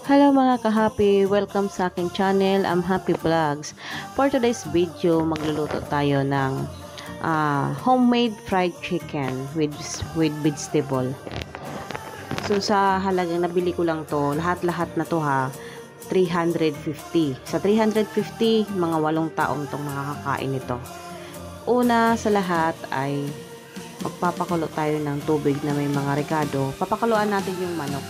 Hello mga ka-happy! Welcome sa aking channel, I'm Happy Vlogs. For today's video, magluluto tayo ng homemade fried chicken with vegetable. So sa halagang nabili ko lang to, lahat-lahat na to ha, 350. Sa 350, mga 8 taong tong makakakain nito. Una sa lahat ay magpapakulo tayo ng tubig na may mga rekado. Papakuluan natin yung manok.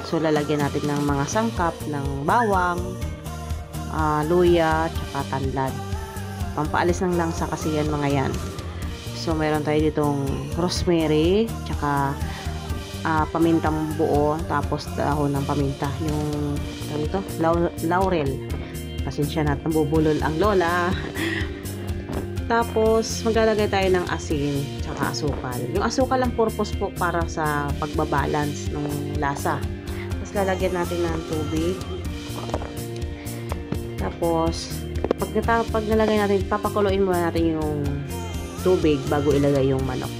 So, lalagyan natin ng mga sangkap ng bawang, luya, tsaka tanlad. Pampaalis ng langsa kasi yan mga yan. So, meron tayo ditong rosemary, tsaka pamintang buo, tapos dahon ng paminta. Yung, ano ito? Laurel. Pasensya na, nabubulol ang lola. Tapos, maglalagay tayo ng asin, tsaka asukal. Yung asukal ang purpose po para sa pagbabalance ng lasa. Tapos lalagyan natin ng tubig. Tapos pag nalagay natin, papakuluin muna natin yung tubig bago ilagay yung manok.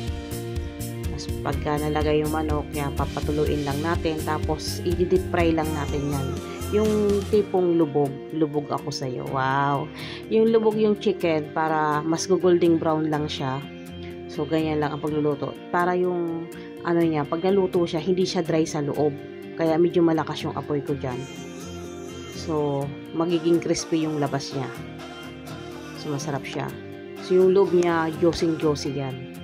Tapos pagka nalagay yung manok, kaya papatuluin lang natin. Tapos i-deep fry lang natin yan. Yung tipong lubog ako sa'yo. Wow! Yung lubog yung chicken para mas golden brown lang siya. So ganyan lang ang pagluluto. Para yung ano niya, pag naluto siya, hindi siya dry sa loob. Kaya medyo malakas yung apoy ko dyan. So, magiging crispy yung labas niya. So, masarap siya. So, yung loob niya, juicy yan.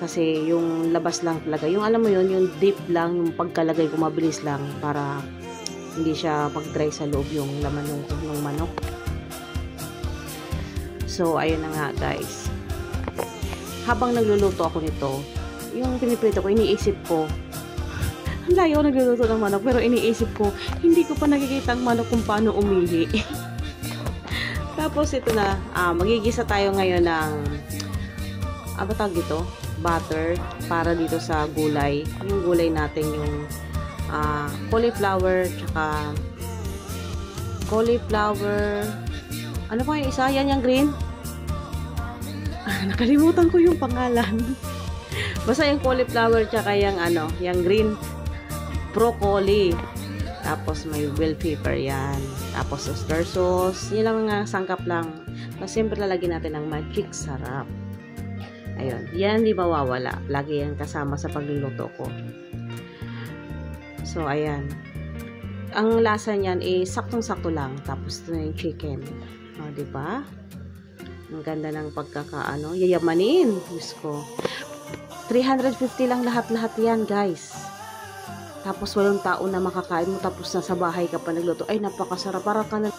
Kasi, yung labas lang talaga. Yung alam mo yun, yung deep lang, yung pagkalagay ko mabilis lang para hindi siya pag-dry sa loob yung laman ng manok. So, ayun na nga guys. Habang nagluluto ako nito, yung piniprito ko, iniisip ko, ang layo nagluluto ng manok, pero iniisip ko, hindi ko pa nakikita ang manok kung paano umihi. Tapos ito na, magigisa tayo ngayon ng, ano tawag dito? Butter, para dito sa gulay. Yung gulay natin, yung cauliflower, tsaka ano pa yung isa? Yan yung green? Nakalimutan ko yung pangalan. Basta yung cauliflower, tsaka yung yung green broccoli. Tapos may bell pepper yan. Tapos oyster sauce. Yun lang mga sangkap lang. Tapos siyempre lalagyan natin ng magic sarap. Ayun. Yan di mawawala. Lagi yan kasama sa pagluluto ko. So ayan. Ang lasa niyan saktong-sakto lang. Tapos ito na yung chicken. O, diba? Ang ganda ng pagkakaano. Yayamanin. Diyos ko. 350 lang lahat-lahat yan guys. Tapos walang tao na makakain mo, tapos nasa bahay ka pa nagluto. Ay, napakasarap. Para ka na